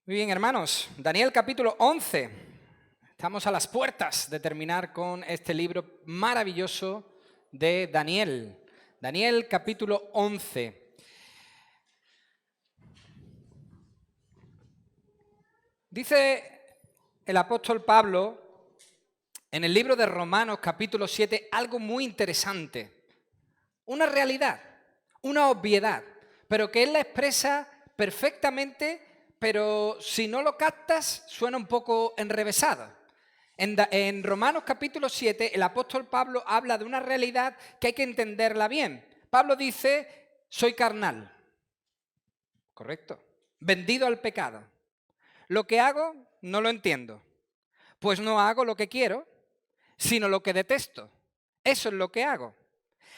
Muy bien, hermanos. Daniel capítulo 11. Estamos a las puertas de terminar con este libro maravilloso de Daniel. Daniel capítulo 11. Dice el apóstol Pablo en el libro de Romanos capítulo 7 algo muy interesante. Una realidad, una obviedad, pero que él la expresa perfectamente, pero si no lo captas suena un poco enrevesado. En Romanos capítulo 7 el apóstol Pablo habla de una realidad que hay que entenderla bien. Pablo dice, soy carnal, correcto, vendido al pecado. Lo que hago no lo entiendo, pues no hago lo que quiero, sino lo que detesto. Eso es lo que hago.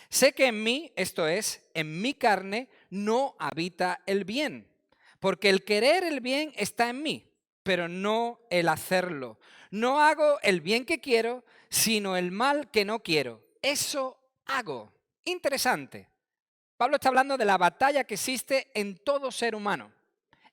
Sé que en mí, esto es, en mi carne, no habita el bien, porque el querer el bien está en mí, pero no el hacerlo. No hago el bien que quiero, sino el mal que no quiero. Eso hago. Interesante. Pablo está hablando de la batalla que existe en todo ser humano,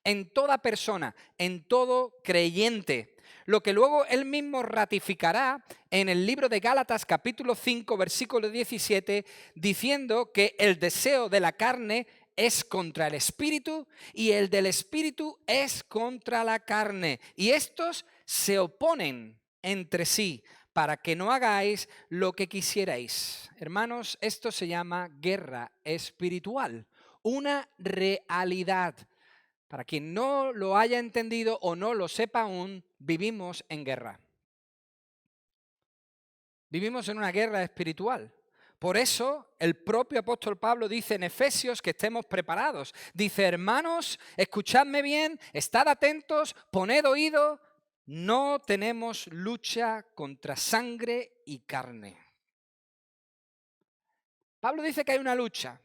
en toda persona, en todo creyente. Lo que luego él mismo ratificará en el libro de Gálatas capítulo 5 versículo 17, diciendo que el deseo de la carne es contra el espíritu y el del espíritu es contra la carne. Y estos se oponen entre sí para que no hagáis lo que quisierais. Hermanos, esto se llama guerra espiritual, una realidad. Para quien no lo haya entendido o no lo sepa aún, vivimos en guerra. Vivimos en una guerra espiritual. Por eso el propio apóstol Pablo dice en Efesios que estemos preparados. Dice, hermanos, escuchadme bien, estad atentos, poned oído. No tenemos lucha contra sangre y carne. Pablo dice que hay una lucha,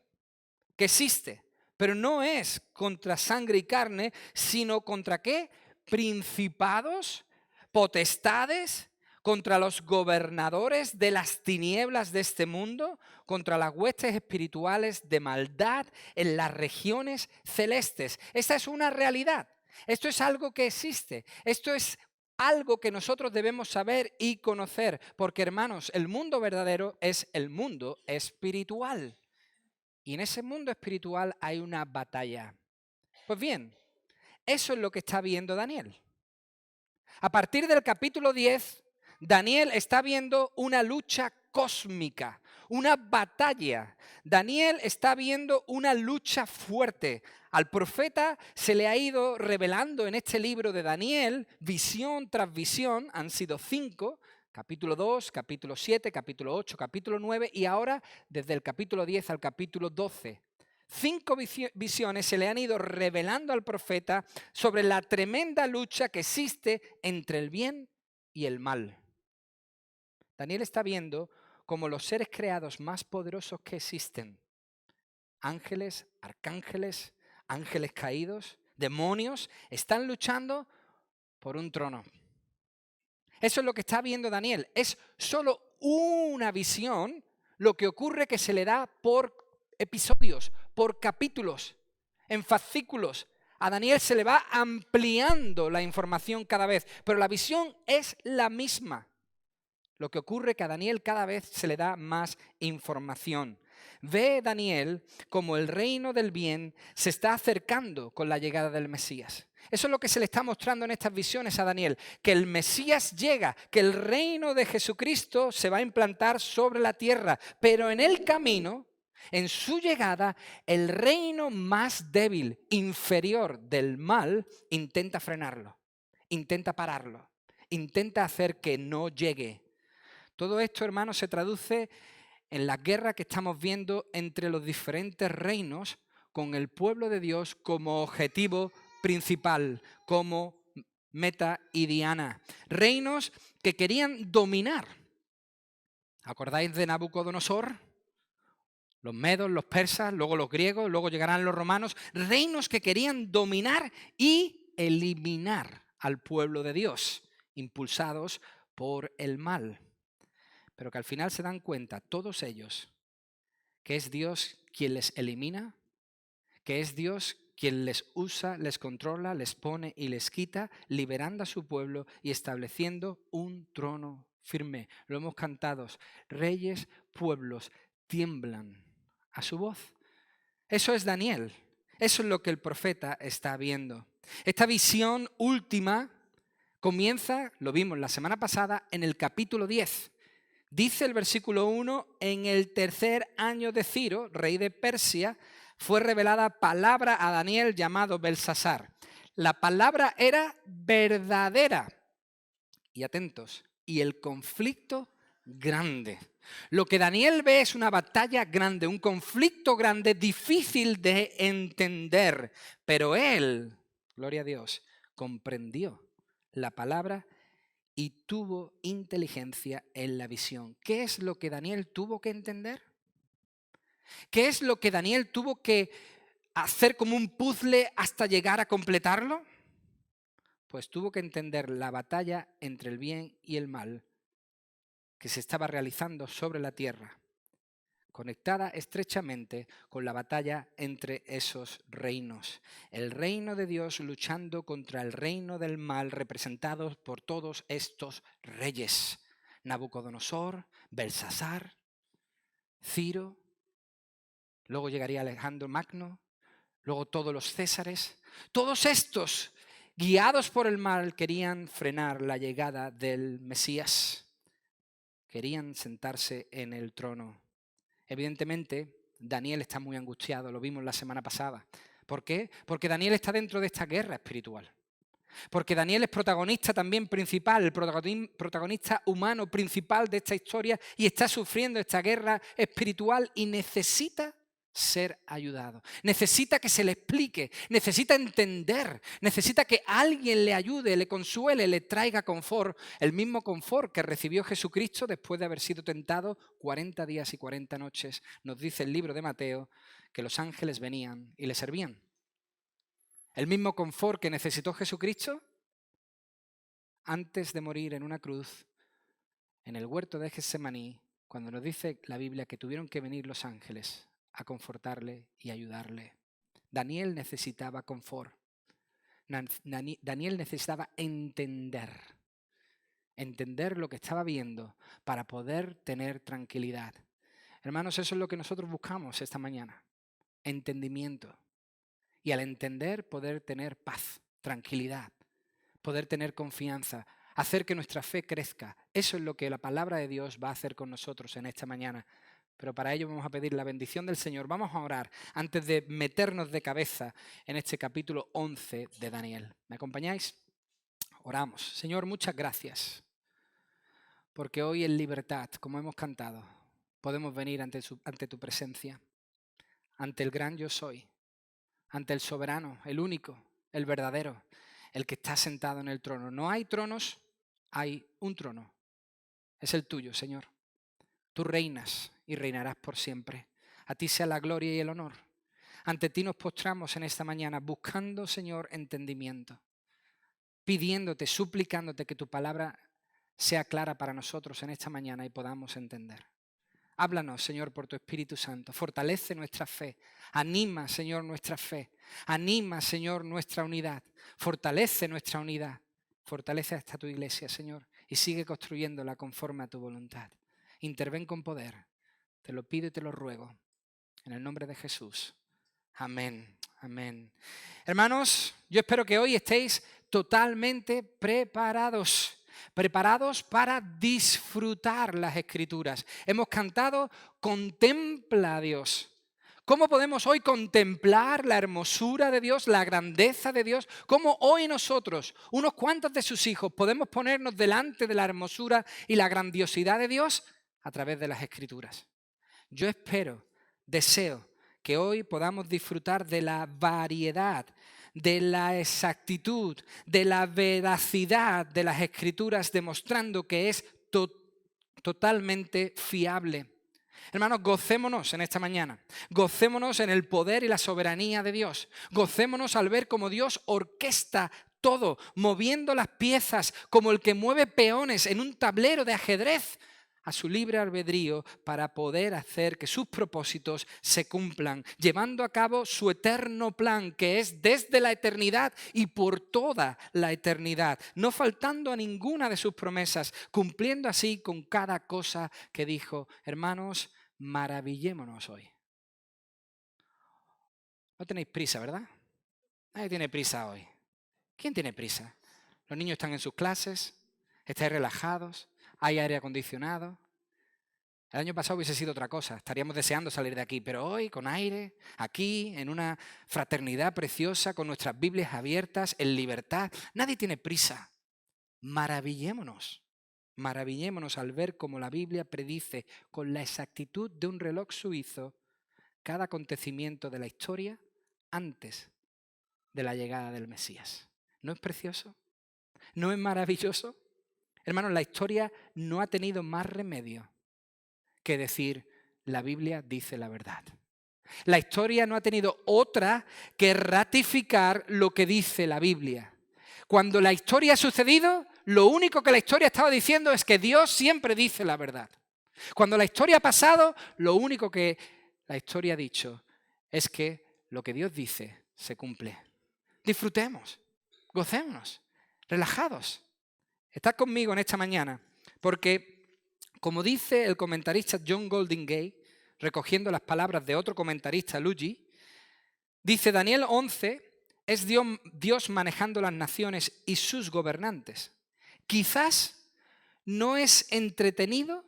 que existe, pero no es contra sangre y carne, sino contra ¿qué? Principados, potestades, contra los gobernadores de las tinieblas de este mundo, contra las huestes espirituales de maldad en las regiones celestes. Esta es una realidad. Esto es algo que existe. Esto es algo que nosotros debemos saber y conocer, porque hermanos, el mundo verdadero es el mundo espiritual. Y en ese mundo espiritual hay una batalla. Pues bien, eso es lo que está viendo Daniel. A partir del capítulo 10, Daniel está viendo una lucha cósmica, una batalla. Daniel está viendo una lucha fuerte. Al profeta se le ha ido revelando en este libro de Daniel, visión tras visión, han sido 5, capítulo 2, capítulo 7, capítulo 8, capítulo 9 y ahora desde el capítulo 10 al capítulo 12. 5 visiones se le han ido revelando al profeta sobre la tremenda lucha que existe entre el bien y el mal. Daniel está viendo cómo los seres creados más poderosos que existen, ángeles, arcángeles, ángeles caídos, demonios, están luchando por un trono. Eso es lo que está viendo Daniel. Es solo una visión lo que ocurre que se le da por episodios, por capítulos, en fascículos. A Daniel se le va ampliando la información cada vez, pero la visión es la misma. Lo que ocurre es que a Daniel cada vez se le da más información. Ve Daniel como el reino del bien se está acercando con la llegada del Mesías. Eso es lo que se le está mostrando en estas visiones a Daniel, que el Mesías llega, que el reino de Jesucristo se va a implantar sobre la tierra, pero en el camino, en su llegada, el reino más débil, inferior del mal, intenta frenarlo, intenta pararlo, intenta hacer que no llegue. Todo esto, hermanos, se traduce en la guerra que estamos viendo entre los diferentes reinos con el pueblo de Dios como objetivo principal, como meta y diana. Reinos que querían dominar. ¿Acordáis de Nabucodonosor? Los medos, los persas, luego los griegos, luego llegarán los romanos. Reinos que querían dominar y eliminar al pueblo de Dios, impulsados por el mal. Pero que al final se dan cuenta, todos ellos, que es Dios quien les elimina, que es Dios quien les usa, les controla, les pone y les quita, liberando a su pueblo y estableciendo un trono firme. Lo hemos cantado. Reyes, pueblos tiemblan a su voz. Eso es Daniel. Eso es lo que el profeta está viendo. Esta visión última comienza, lo vimos la semana pasada, en el capítulo 10. Dice el versículo 1, en el tercer año de Ciro, rey de Persia, fue revelada palabra a Daniel llamado Belsasar. La palabra era verdadera. Y atentos, y el conflicto grande. Lo que Daniel ve es una batalla grande, un conflicto grande, difícil de entender. Pero él, gloria a Dios, comprendió la palabra y tuvo inteligencia en la visión. ¿Qué es lo que Daniel tuvo que entender? ¿Qué es lo que Daniel tuvo que hacer como un puzzle hasta llegar a completarlo? Pues tuvo que entender la batalla entre el bien y el mal que se estaba realizando sobre la tierra, conectada estrechamente con la batalla entre esos reinos. El reino de Dios luchando contra el reino del mal, representados por todos estos reyes: Nabucodonosor, Belsasar, Ciro, luego llegaría Alejandro Magno, luego todos los césares. Todos estos, guiados por el mal, querían frenar la llegada del Mesías. Querían sentarse en el trono. Evidentemente, Daniel está muy angustiado, lo vimos la semana pasada. ¿Por qué? Porque Daniel está dentro de esta guerra espiritual. Porque Daniel es protagonista también principal, el protagonista humano principal de esta historia, y está sufriendo esta guerra espiritual y necesita ser ayudado. Necesita que se le explique, necesita entender, necesita que alguien le ayude, le consuele, le traiga confort, el mismo confort que recibió Jesucristo después de haber sido tentado 40 días y 40 noches. Nos dice el libro de Mateo que los ángeles venían y le servían. El mismo confort que necesitó Jesucristo antes de morir en una cruz, en el huerto de Getsemaní, cuando nos dice la Biblia que tuvieron que venir los ángeles a confortarle y ayudarle. Daniel necesitaba confort. Daniel necesitaba entender lo que estaba viendo para poder tener tranquilidad. Hermanos, eso es lo que nosotros buscamos esta mañana. Entendimiento. Y al entender, poder tener paz, tranquilidad, poder tener confianza, hacer que nuestra fe crezca. Eso es lo que la palabra de Dios va a hacer con nosotros en esta mañana. Pero para ello vamos a pedir la bendición del Señor. Vamos a orar antes de meternos de cabeza en este capítulo 11 de Daniel. ¿Me acompañáis? Oramos. Señor, muchas gracias, porque hoy en libertad, como hemos cantado, podemos venir ante tu presencia, ante el gran yo soy, ante el soberano, el único, el verdadero, el que está sentado en el trono. No hay tronos, hay un trono. Es el tuyo, Señor. Tú reinas y reinarás por siempre. A ti sea la gloria y el honor. Ante ti nos postramos en esta mañana buscando, Señor, entendimiento, pidiéndote, suplicándote que tu palabra sea clara para nosotros en esta mañana y podamos entender. Háblanos, Señor, por tu Espíritu Santo. Fortalece nuestra fe. Anima, Señor, nuestra fe. Anima, Señor, nuestra unidad. Fortalece nuestra unidad. Fortalece hasta tu iglesia, Señor, y sigue construyéndola conforme a tu voluntad. Interven con poder. Te lo pido y te lo ruego. En el nombre de Jesús. Amén. Amén. Hermanos, yo espero que hoy estéis totalmente preparados para disfrutar las Escrituras. Hemos cantado, contempla a Dios. ¿Cómo podemos hoy contemplar la hermosura de Dios, la grandeza de Dios? ¿Cómo hoy nosotros, unos cuantos de sus hijos, podemos ponernos delante de la hermosura y la grandiosidad de Dios? A través de las Escrituras. Yo espero, deseo que hoy podamos disfrutar de la variedad, de la exactitud, de la veracidad de las Escrituras, demostrando que es totalmente fiable. Hermanos, gocémonos en esta mañana, gocémonos en el poder y la soberanía de Dios, gocémonos al ver cómo Dios orquesta todo, moviendo las piezas como el que mueve peones en un tablero de ajedrez, a su libre albedrío para poder hacer que sus propósitos se cumplan, llevando a cabo su eterno plan, que es desde la eternidad y por toda la eternidad, no faltando a ninguna de sus promesas, cumpliendo así con cada cosa que dijo. Hermanos, maravillémonos hoy. No tenéis prisa, ¿verdad? Nadie tiene prisa hoy. ¿Quién tiene prisa? Los niños están en sus clases, estáis relajados, hay aire acondicionado. El año pasado hubiese sido otra cosa, estaríamos deseando salir de aquí, pero hoy con aire, aquí, en una fraternidad preciosa, con nuestras Biblias abiertas, en libertad. Nadie tiene prisa. Maravillémonos al ver cómo la Biblia predice con la exactitud de un reloj suizo cada acontecimiento de la historia antes de la llegada del Mesías. ¿No es precioso? ¿No es maravilloso? Hermanos, la historia no ha tenido más remedio que decir, la Biblia dice la verdad. La historia no ha tenido otra que ratificar lo que dice la Biblia. Cuando la historia ha sucedido, lo único que la historia estaba diciendo es que Dios siempre dice la verdad. Cuando la historia ha pasado, lo único que la historia ha dicho es que lo que Dios dice se cumple. Disfrutemos, gocémonos, relajados. Estad conmigo en esta mañana, porque como dice el comentarista John Goldingay, recogiendo las palabras de otro comentarista, Luigi, dice Daniel 11 es Dios manejando las naciones y sus gobernantes. Quizás no es entretenido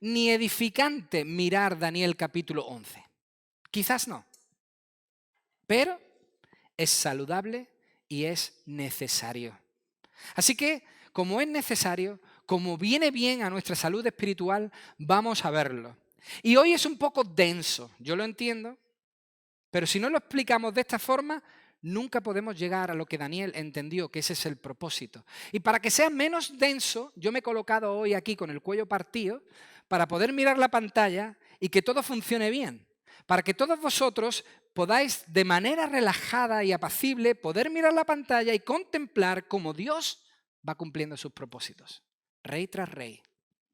ni edificante mirar Daniel capítulo 11. Quizás no. Pero es saludable y es necesario. Así que, como es necesario, como viene bien a nuestra salud espiritual, vamos a verlo. Y hoy es un poco denso, yo lo entiendo, pero si no lo explicamos de esta forma, nunca podemos llegar a lo que Daniel entendió, que ese es el propósito. Y para que sea menos denso, yo me he colocado hoy aquí con el cuello partido para poder mirar la pantalla y que todo funcione bien. Para que todos vosotros podáis de manera relajada y apacible poder mirar la pantalla y contemplar cómo Dios va cumpliendo sus propósitos. Rey tras rey.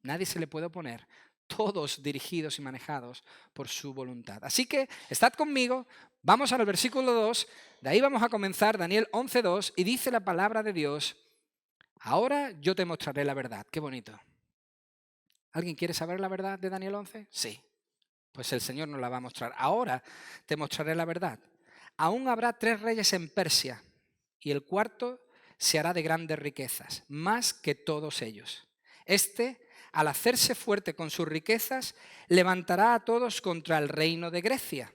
Nadie se le puede oponer. Todos dirigidos y manejados por su voluntad. Así que, estad conmigo, vamos al versículo 2, de ahí vamos a comenzar, Daniel 11:2, y dice la palabra de Dios, ahora yo te mostraré la verdad. Qué bonito. ¿Alguien quiere saber la verdad de Daniel 11? Sí. Pues el Señor nos la va a mostrar. Ahora te mostraré la verdad. Aún habrá 3 reyes en Persia, y el cuarto se hará de grandes riquezas, más que todos ellos. Al hacerse fuerte con sus riquezas, levantará a todos contra el reino de Grecia.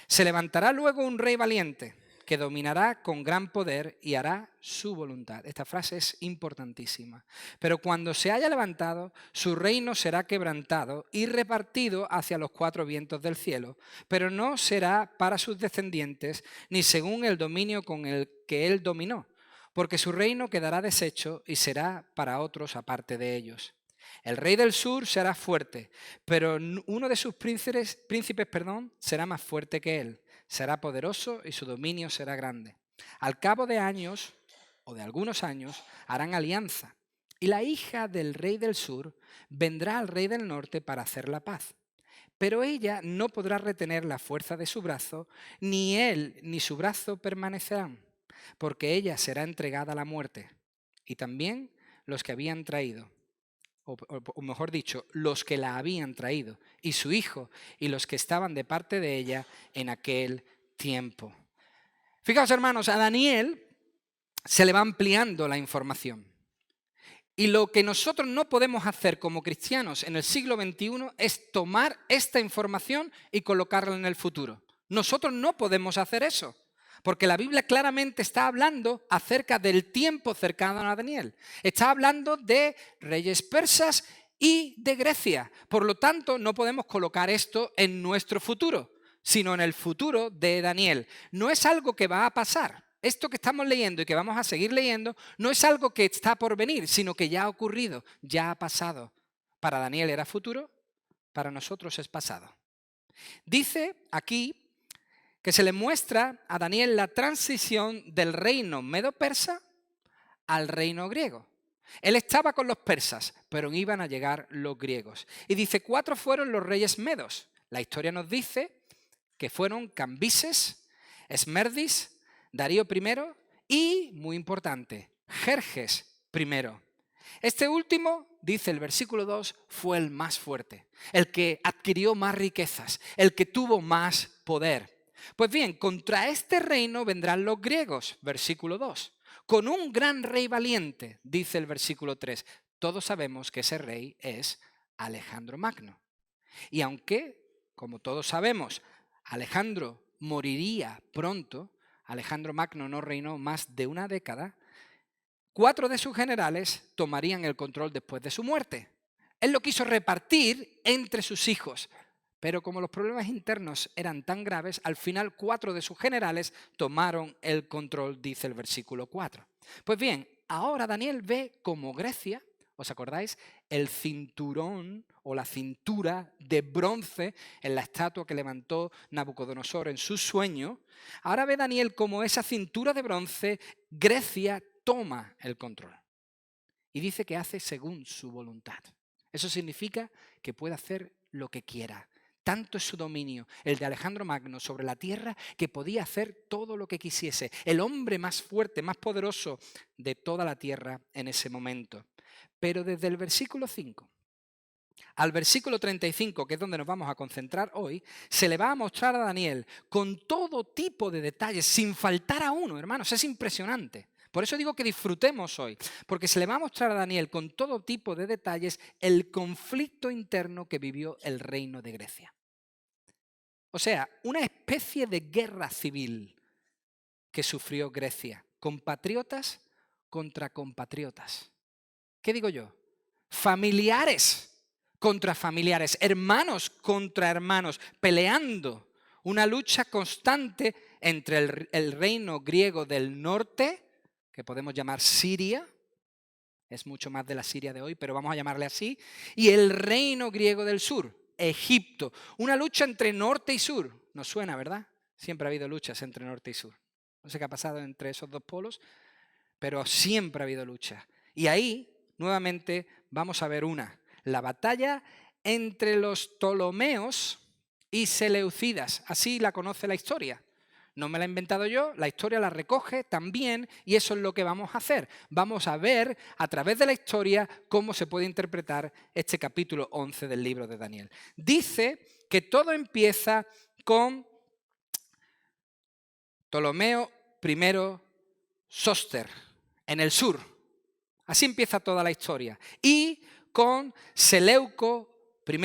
Se levantará luego un rey valiente, que dominará con gran poder y hará su voluntad. Esta frase es importantísima. Pero cuando se haya levantado, su reino será quebrantado y repartido hacia los 4 vientos del cielo, pero no será para sus descendientes, ni según el dominio con el que él dominó, porque su reino quedará deshecho y será para otros aparte de ellos. El rey del sur será fuerte, pero uno de sus príncipes, será más fuerte que él. Será poderoso y su dominio será grande. Al cabo de años, o de algunos años, harán alianza. Y la hija del rey del sur vendrá al rey del norte para hacer la paz. Pero ella no podrá retener la fuerza de su brazo, ni él ni su brazo permanecerán, porque ella será entregada a la muerte. Y también los que habían traído, o mejor dicho, los que la habían traído, y su hijo, y los que estaban de parte de ella en aquel tiempo. Fijaos, hermanos, a Daniel se le va ampliando la información. Y lo que nosotros no podemos hacer como cristianos en el siglo XXI es tomar esta información y colocarla en el futuro. Nosotros no podemos hacer eso. Porque la Biblia claramente está hablando acerca del tiempo cercano a Daniel. Está hablando de reyes persas y de Grecia. Por lo tanto, no podemos colocar esto en nuestro futuro, sino en el futuro de Daniel. No es algo que va a pasar. Esto que estamos leyendo y que vamos a seguir leyendo no es algo que está por venir, sino que ya ha ocurrido, ya ha pasado. Para Daniel era futuro, para nosotros es pasado. Dice aquí que se le muestra a Daniel la transición del reino medo-persa al reino griego. Él estaba con los persas, pero iban a llegar los griegos. Y dice, 4 fueron los reyes medos. La historia nos dice que fueron Cambises, Esmerdis, Darío I y, muy importante, Jerjes I. Este último, dice el versículo 2, fue el más fuerte, el que adquirió más riquezas, el que tuvo más poder. Pues bien, contra este reino vendrán los griegos, versículo 2, con un gran rey valiente, dice el versículo 3. Todos sabemos que ese rey es Alejandro Magno. Y aunque, como todos sabemos, Alejandro moriría pronto, Alejandro Magno no reinó más de una década, 4 de sus generales tomarían el control después de su muerte. Él lo quiso repartir entre sus hijos, pero como los problemas internos eran tan graves, al final 4 de sus generales tomaron el control, dice el versículo 4. Pues bien, ahora Daniel ve como Grecia, ¿os acordáis? El cinturón o la cintura de bronce en la estatua que levantó Nabucodonosor en su sueño. Ahora ve Daniel como esa cintura de bronce, Grecia toma el control. Y dice que hace según su voluntad. Eso significa que puede hacer lo que quiera. Tanto es su dominio, el de Alejandro Magno, sobre la tierra, que podía hacer todo lo que quisiese. El hombre más fuerte, más poderoso de toda la tierra en ese momento. Pero desde el versículo 5 al versículo 35, que es donde nos vamos a concentrar hoy, se le va a mostrar a Daniel con todo tipo de detalles, sin faltar a uno, hermanos. Es impresionante. Por eso digo que disfrutemos hoy, porque se le va a mostrar a Daniel con todo tipo de detalles el conflicto interno que vivió el reino de Grecia. O sea, una especie de guerra civil que sufrió Grecia, compatriotas contra compatriotas. ¿Qué digo yo? Familiares contra familiares, hermanos contra hermanos, peleando. Una lucha constante entre el reino griego del norte, que podemos llamar Siria, es mucho más de la Siria de hoy, pero vamos a llamarle así, y el reino griego del sur, Egipto. Una lucha entre norte y sur. Nos suena, ¿verdad? Siempre ha habido luchas entre norte y sur. No sé qué ha pasado entre esos dos polos, pero siempre ha habido luchas. Y ahí, nuevamente, vamos a ver la batalla entre los Ptolomeos y Seleucidas. Así la conoce la historia. No me la he inventado yo, la historia la recoge también y eso es lo que vamos a hacer. Vamos a ver a través de la historia cómo se puede interpretar este capítulo 11 del libro de Daniel. Dice que todo empieza con Ptolomeo I Sóster, en el sur. Así empieza toda la historia. Y con Seleuco I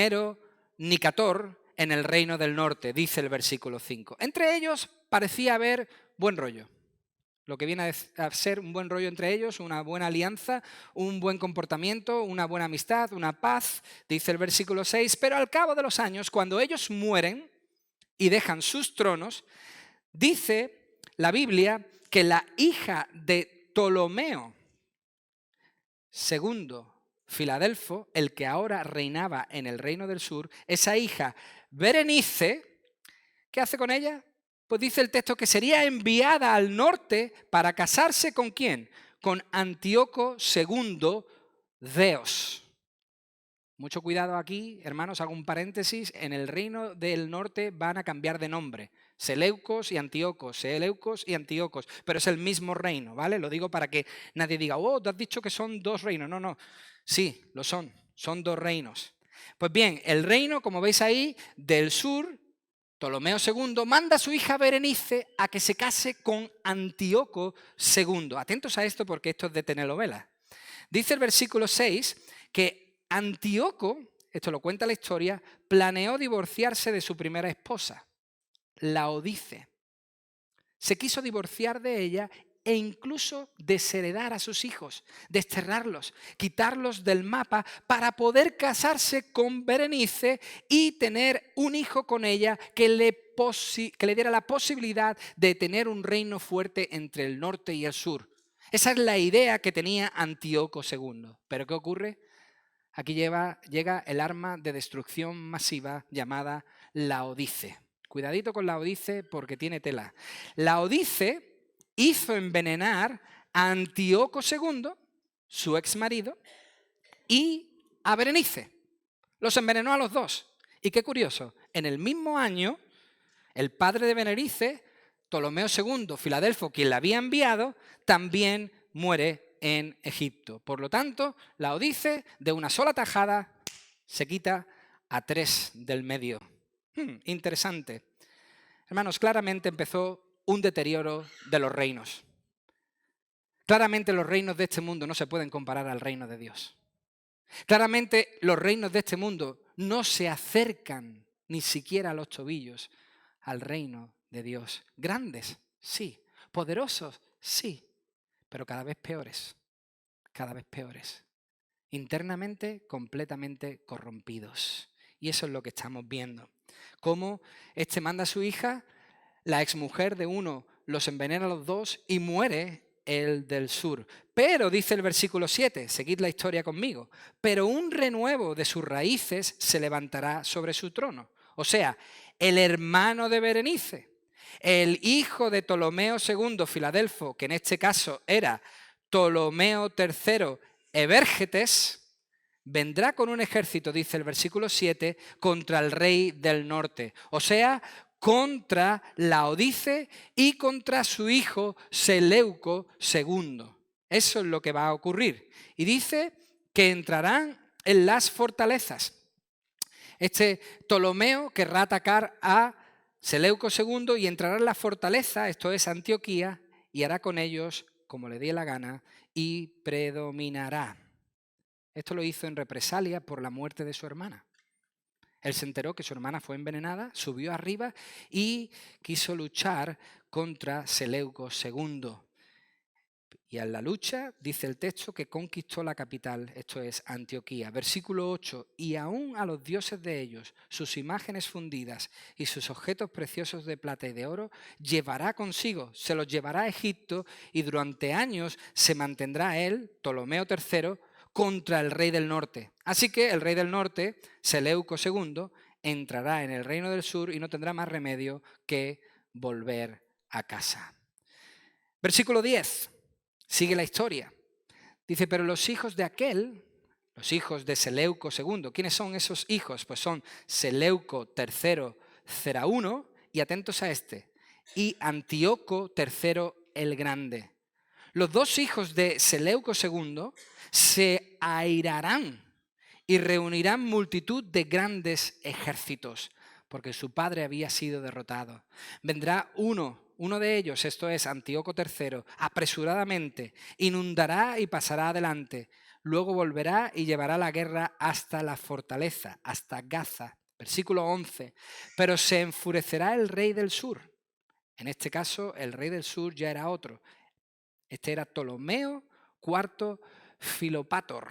Nicator en el reino del norte, dice el versículo 5. Entre ellos parecía haber buen rollo. Lo que viene a ser un buen rollo entre ellos, una buena alianza, un buen comportamiento, una buena amistad, una paz, dice el versículo 6. Pero al cabo de los años, cuando ellos mueren y dejan sus tronos, dice la Biblia que la hija de Ptolomeo segundo Filadelfo, el que ahora reinaba en el reino del sur, esa hija Berenice, ¿qué hace con ella? Pues dice el texto que sería enviada al norte para casarse ¿con quién? Con Antíoco II Zeos. Mucho cuidado aquí, hermanos, hago un paréntesis, en el reino del norte van a cambiar de nombre. Seleucos y Antíocos, pero es el mismo reino, ¿vale? Lo digo para que nadie diga, oh, tú has dicho que son 2 reinos. No, no, sí, lo son 2 reinos. Pues bien, el reino, como veis ahí, del sur, Ptolomeo II, manda a su hija Berenice a que se case con Antíoco II. Atentos a esto porque esto es de telenovela. Dice el versículo 6 que Antíoco, esto lo cuenta la historia, planeó divorciarse de su primera esposa, Laodice. Se quiso divorciar de ella e incluso desheredar a sus hijos, desterrarlos, quitarlos del mapa para poder casarse con Berenice y tener un hijo con ella que le diera la posibilidad de tener un reino fuerte entre el norte y el sur. Esa es la idea que tenía Antíoco II. ¿Pero qué ocurre? Aquí llega el arma de destrucción masiva llamada Laodice. Cuidadito con Laodice porque tiene tela. Laodice hizo envenenar a Antíoco II su exmarido, y a Berenice. Los envenenó a los dos. Y qué curioso, en el mismo año, el padre de Berenice, Ptolomeo II, Filadelfo, quien la había enviado, también muere en Egipto. Por lo tanto, Laodice, de una sola tajada, se quita a 3 del medio. Interesante. Hermanos, claramente empezó un deterioro de los reinos. Claramente los reinos de este mundo no se pueden comparar al reino de Dios. Claramente los reinos de este mundo no se acercan ni siquiera a los tobillos al reino de Dios. Grandes, sí. Poderosos, sí. Pero cada vez peores. Cada vez peores. Internamente completamente corrompidos. Y eso es lo que estamos viendo. Cómo este manda a su hija, la exmujer de uno los envenena a los dos y muere el del sur. Pero, dice el versículo 7, seguid la historia conmigo, pero un renuevo de sus raíces se levantará sobre su trono. O sea, el hermano de Berenice, el hijo de Ptolomeo II Filadelfo, que en este caso era Ptolomeo III Evérgetes, vendrá con un ejército, dice el versículo 7, contra el rey del norte. O sea, contra Laodice y contra su hijo Seleuco II. Eso es lo que va a ocurrir. Y dice que entrarán en las fortalezas. Este Ptolomeo querrá atacar a Seleuco II y entrará en la fortaleza, esto es Antioquía, y hará con ellos como le dé la gana y predominará. Esto lo hizo en represalia por la muerte de su hermana. Él se enteró que su hermana fue envenenada, subió arriba y quiso luchar contra Seleuco II. Y en la lucha, dice el texto, que conquistó la capital, esto es Antioquía. Versículo 8, y aún a los dioses de ellos, sus imágenes fundidas y sus objetos preciosos de plata y de oro, llevará consigo, se los llevará a Egipto y durante años se mantendrá él, Ptolomeo III, contra el rey del norte. Así que el rey del norte, Seleuco II, entrará en el reino del sur y no tendrá más remedio que volver a casa. Versículo 10. Sigue la historia. Dice, pero los hijos de aquel, los hijos de Seleuco II, ¿quiénes son esos hijos? Pues son Seleuco III Cerauno, y atentos a este, y Antíoco III el Grande. Los dos hijos de Seleuco II se airarán y reunirán multitud de grandes ejércitos, porque su padre había sido derrotado. Vendrá uno de ellos, esto es Antíoco III, apresuradamente, inundará y pasará adelante. Luego volverá y llevará la guerra hasta la fortaleza, hasta Gaza. Versículo 11. Pero se enfurecerá el rey del sur. En este caso, el rey del sur ya era otro. Este era Ptolomeo IV Filopator.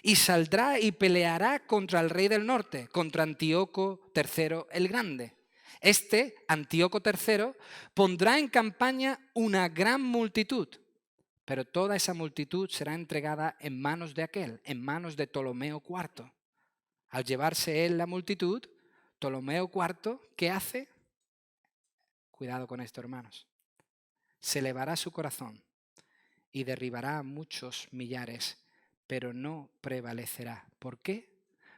Y saldrá y peleará contra el rey del norte, contra Antíoco III el Grande. Este, Antíoco III, pondrá en campaña una gran multitud, pero toda esa multitud será entregada en manos de aquel, en manos de Ptolomeo IV. Al llevarse él la multitud, Ptolomeo IV, ¿qué hace? Cuidado con esto, hermanos. Se elevará su corazón y derribará a muchos millares, pero no prevalecerá. ¿Por qué?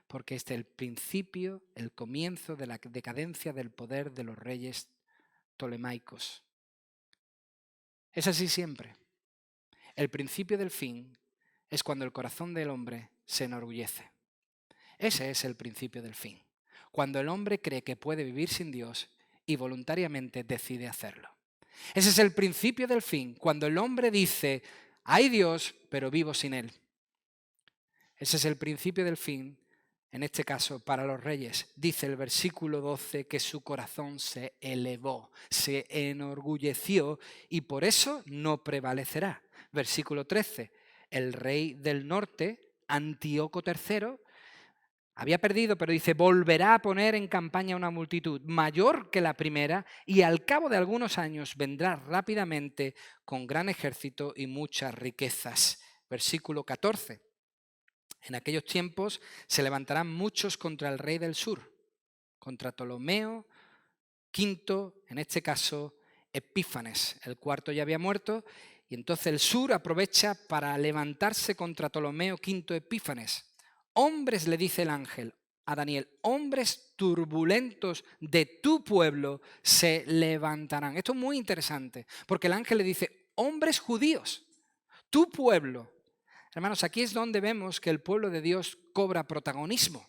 Porque este es el principio, el comienzo de la decadencia del poder de los reyes ptolemaicos. Es así siempre. El principio del fin es cuando el corazón del hombre se enorgullece. Ese es el principio del fin. Cuando el hombre cree que puede vivir sin Dios y voluntariamente decide hacerlo. Ese es el principio del fin, cuando el hombre dice, hay Dios, pero vivo sin Él. Ese es el principio del fin, en este caso para los reyes. Dice el versículo 12 que su corazón se elevó, se enorgulleció y por eso no prevalecerá. Versículo 13, el rey del norte, Antíoco III, había perdido, pero dice, volverá a poner en campaña una multitud mayor que la primera y al cabo de algunos años vendrá rápidamente con gran ejército y muchas riquezas. Versículo 14. En aquellos tiempos se levantarán muchos contra el rey del sur, contra Ptolomeo V, en este caso Epífanes, el cuarto ya había muerto, Y entonces el sur aprovecha para levantarse contra Ptolomeo V Epífanes. Hombres, le dice el ángel a Daniel, hombres turbulentos de tu pueblo se levantarán. Esto es muy interesante, porque el ángel le dice, hombres judíos, tu pueblo. Hermanos, aquí es donde vemos que el pueblo de Dios cobra protagonismo.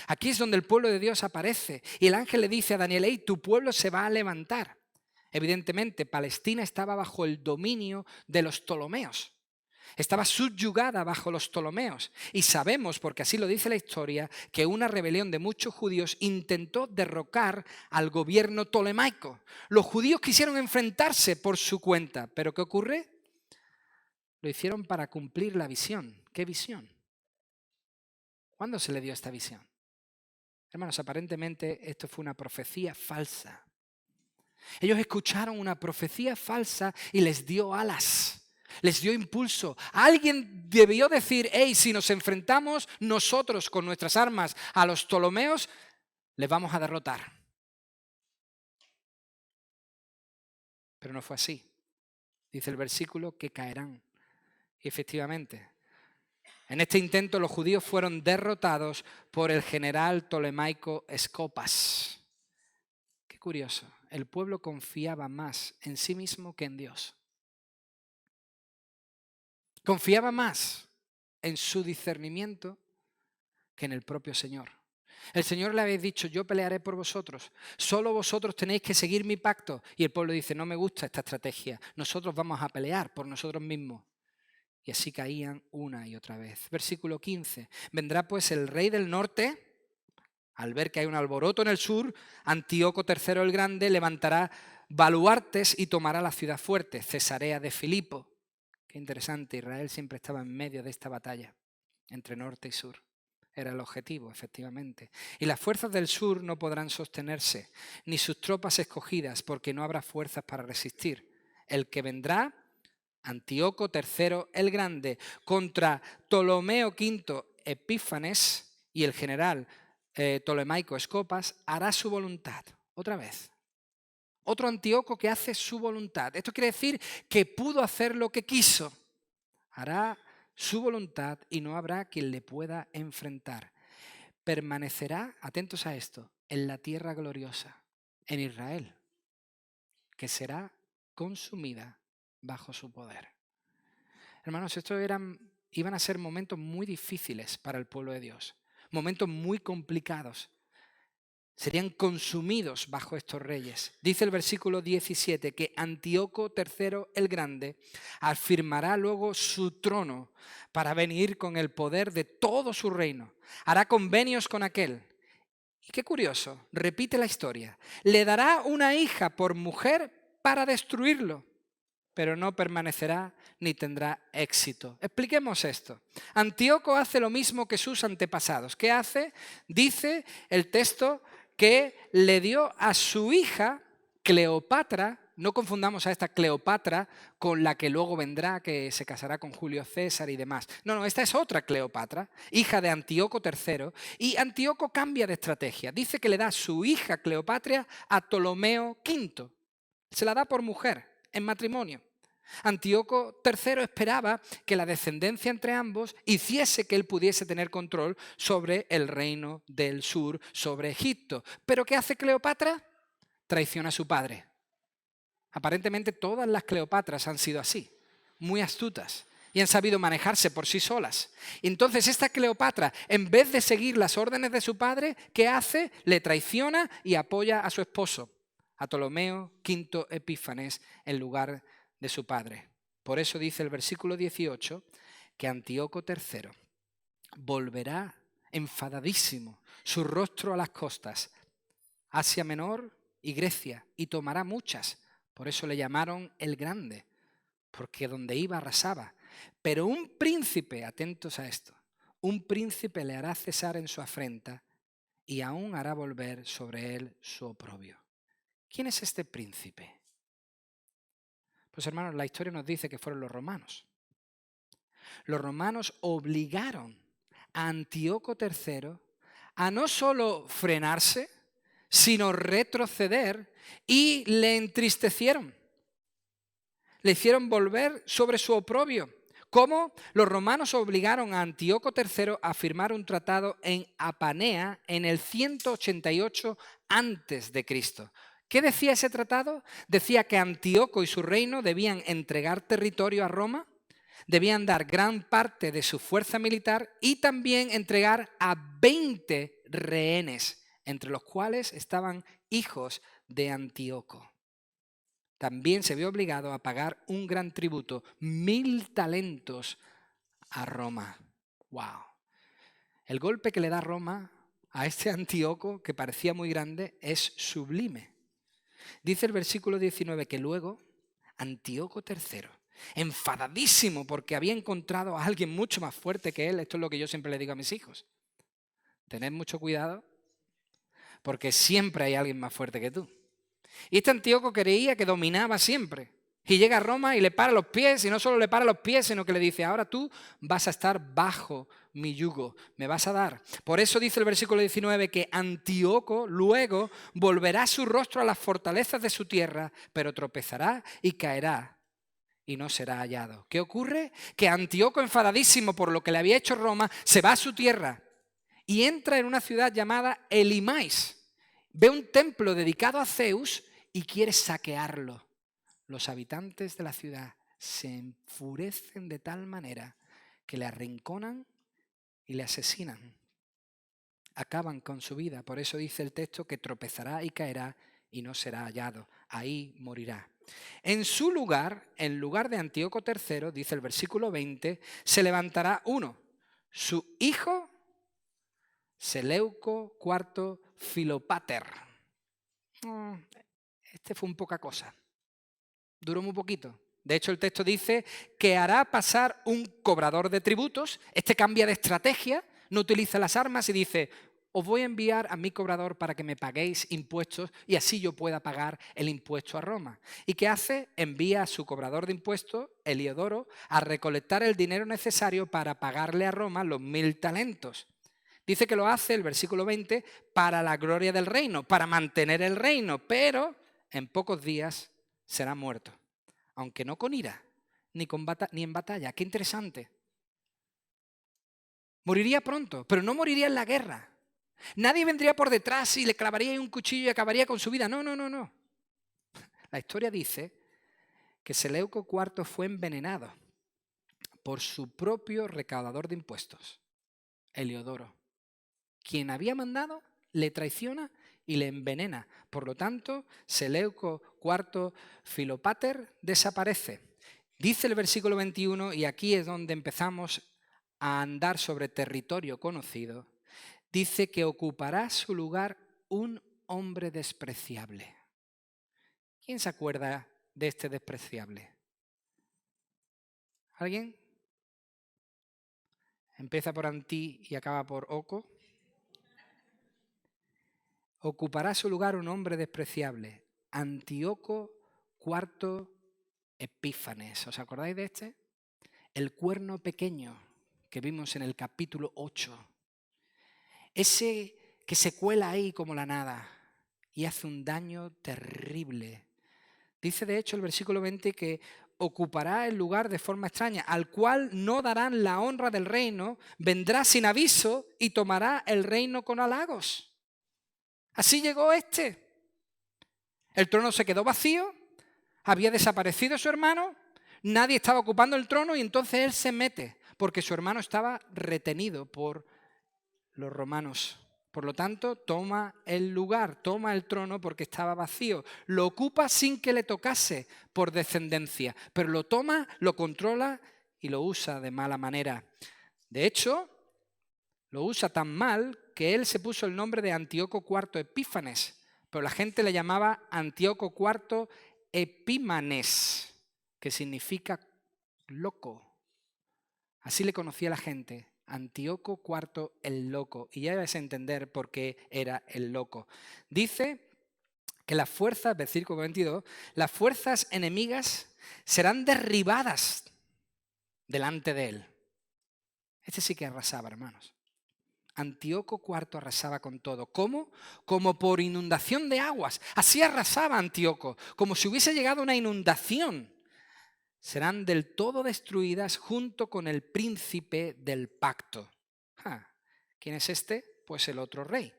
Aquí es donde el pueblo de Dios aparece. Y el ángel le dice a Daniel, hey, tu pueblo se va a levantar. Evidentemente, Palestina estaba bajo el dominio de los Ptolomeos. Estaba subyugada bajo los Ptolomeos. Y sabemos, porque así lo dice la historia, que una rebelión de muchos judíos intentó derrocar al gobierno tolemaico. Los judíos quisieron enfrentarse por su cuenta. ¿Pero qué ocurre? Lo hicieron para cumplir la visión. ¿Qué visión? ¿Cuándo se le dio esta visión? Hermanos, aparentemente esto fue una profecía falsa. Ellos escucharon una profecía falsa y les dio alas, les dio impulso. Alguien debió decir, hey, si nos enfrentamos nosotros con nuestras armas a los Ptolomeos, les vamos a derrotar. Pero no fue así. Dice el versículo que caerán. Y efectivamente, en este intento los judíos fueron derrotados por el general tolemaico Escopas. Qué curioso, el pueblo confiaba más en sí mismo que en Dios. Confiaba más en su discernimiento que en el propio Señor. El Señor le había dicho, yo pelearé por vosotros, solo vosotros tenéis que seguir mi pacto. Y el pueblo dice, no me gusta esta estrategia, nosotros vamos a pelear por nosotros mismos. Y así caían una y otra vez. Versículo 15. Vendrá pues el rey del norte, al ver que hay un alboroto en el sur, Antíoco III el Grande levantará baluartes y tomará la ciudad fuerte, Cesarea de Filipo. Qué interesante, Israel siempre estaba en medio de esta batalla, entre norte y sur. Era el objetivo, efectivamente. Y las fuerzas del sur no podrán sostenerse, ni sus tropas escogidas, porque no habrá fuerzas para resistir. El que vendrá, Antíoco III el Grande, contra Ptolomeo V Epífanes y el general tolemaico Escopas, hará su voluntad. Otra vez. Otro Antíoco que hace su voluntad. Esto quiere decir que pudo hacer lo que quiso. Hará su voluntad y no habrá quien le pueda enfrentar. Permanecerá, atentos a esto, en la tierra gloriosa, en Israel, que será consumida bajo su poder. Hermanos, estos iban a ser momentos muy difíciles para el pueblo de Dios, momentos muy complicados. Serían consumidos bajo estos reyes. Dice el versículo 17 que Antíoco III el Grande afirmará luego su trono para venir con el poder de todo su reino. Hará convenios con aquel. Y qué curioso, repite la historia. Le dará una hija por mujer para destruirlo, pero no permanecerá ni tendrá éxito. Expliquemos esto. Antíoco hace lo mismo que sus antepasados. ¿Qué hace? Dice el texto que le dio a su hija Cleopatra, no confundamos a esta Cleopatra con la que luego vendrá, que se casará con Julio César y demás. No, esta es otra Cleopatra, hija de Antíoco III, y Antíoco cambia de estrategia. Dice que le da a su hija Cleopatra a Ptolomeo V. Se la da por mujer, en matrimonio. Antíoco III esperaba que la descendencia entre ambos hiciese que él pudiese tener control sobre el reino del sur, sobre Egipto. ¿Pero qué hace Cleopatra? Traiciona a su padre. Aparentemente todas las Cleopatras han sido así, muy astutas y han sabido manejarse por sí solas. Entonces esta Cleopatra, en vez de seguir las órdenes de su padre, ¿qué hace? Le traiciona y apoya a su esposo, a Ptolomeo V Epífanes, en lugar de su padre. Por eso dice el versículo 18 que Antíoco III volverá enfadadísimo, su rostro a las costas, Asia Menor y Grecia, y tomará muchas. Por eso le llamaron el Grande, porque donde iba arrasaba. Pero un príncipe, atentos a esto, un príncipe le hará cesar en su afrenta y aún hará volver sobre él su oprobio. ¿Quién es este príncipe? Pues hermanos, la historia nos dice que fueron los romanos. Los romanos obligaron a Antíoco III a no solo frenarse, sino retroceder, y le entristecieron. le hicieron volver sobre su oprobio. ¿Cómo? Los romanos obligaron a Antíoco III a firmar un tratado en Apanea en el 188 a.C. ¿Qué decía ese tratado? Decía que Antíoco y su reino debían entregar territorio a Roma, debían dar gran parte de su fuerza militar y también entregar a 20 rehenes, entre los cuales estaban hijos de Antíoco. También se vio obligado a pagar un gran tributo, 1000 talentos a Roma. ¡Wow! El golpe que le da Roma a este Antíoco, que parecía muy grande, es sublime. Dice el versículo 19 que luego Antíoco III, enfadadísimo porque había encontrado a alguien mucho más fuerte que él, esto es lo que yo siempre le digo a mis hijos, tened mucho cuidado porque siempre hay alguien más fuerte que tú. Y este Antíoco creía que dominaba siempre. Y llega a Roma y le para los pies, y no solo le para los pies, sino que le dice, ahora tú vas a estar bajo mi yugo, me vas a dar. Por eso dice el versículo 19 que Antíoco luego volverá su rostro a las fortalezas de su tierra, pero tropezará y caerá y no será hallado. ¿Qué ocurre? Que Antíoco, enfadadísimo por lo que le había hecho Roma, se va a su tierra y entra en una ciudad llamada Elimais. Ve un templo dedicado a Zeus y quiere saquearlo. Los habitantes de la ciudad se enfurecen de tal manera que le arrinconan y le asesinan. Acaban con su vida. Por eso dice el texto que tropezará y caerá y no será hallado. Ahí morirá. En su lugar, en lugar de Antíoco III, dice el versículo 20, se levantará uno, su hijo Seleuco IV Filopater. Este fue un poca cosa. Duró muy poquito. De hecho, el texto dice que hará pasar un cobrador de tributos. Este cambia de estrategia, no utiliza las armas y dice, os voy a enviar a mi cobrador para que me paguéis impuestos y así yo pueda pagar el impuesto a Roma. ¿Y qué hace? Envía a su cobrador de impuestos, Heliodoro, a recolectar el dinero necesario para pagarle a Roma los 1000 talentos. Dice que lo hace, el versículo 20, para la gloria del reino, para mantener el reino, pero en pocos días será muerto, aunque no con ira, ni en batalla. Qué interesante. Moriría pronto, pero no moriría en la guerra. Nadie vendría por detrás y le clavaría un cuchillo y acabaría con su vida. No, no, no, no. La historia dice que Seleuco IV fue envenenado por su propio recaudador de impuestos, Heliodoro. Quien había mandado le traiciona y le envenena. Por lo tanto, Seleuco IV Filopater desaparece. Dice el versículo 21, y aquí es donde empezamos a andar sobre territorio conocido, dice que ocupará su lugar un hombre despreciable. ¿Quién se acuerda de este despreciable? ¿Alguien? Empieza por Antí y acaba por Oco. Ocupará su lugar un hombre despreciable, Antíoco IV Epífanes. ¿Os acordáis de este? El cuerno pequeño que vimos en el capítulo 8. Ese que se cuela ahí como la nada y hace un daño terrible. Dice de hecho el versículo 20 que ocupará el lugar de forma extraña, al cual no darán la honra del reino, vendrá sin aviso y tomará el reino con halagos. Así llegó este. El trono se quedó vacío, había desaparecido su hermano, nadie estaba ocupando el trono y entonces él se mete porque su hermano estaba retenido por los romanos. Por lo tanto, toma el lugar, toma el trono porque estaba vacío. Lo ocupa sin que le tocase por descendencia, pero lo toma, lo controla y lo usa de mala manera. De hecho, lo usa tan mal que él se puso el nombre de Antíoco IV Epífanes, pero la gente le llamaba Antíoco IV Epímanes, que significa loco. Así le conocía la gente, Antíoco IV el loco, y ya vais a entender por qué era el loco. Dice que las fuerzas, versículo 22, las fuerzas enemigas serán derribadas delante de él. Este sí que arrasaba, hermanos. Antíoco IV arrasaba con todo. ¿Cómo? Como por inundación de aguas. Así arrasaba Antíoco, como si hubiese llegado una inundación. serán del todo destruidas junto con el príncipe del pacto. ¿Quién es este? Pues el otro rey,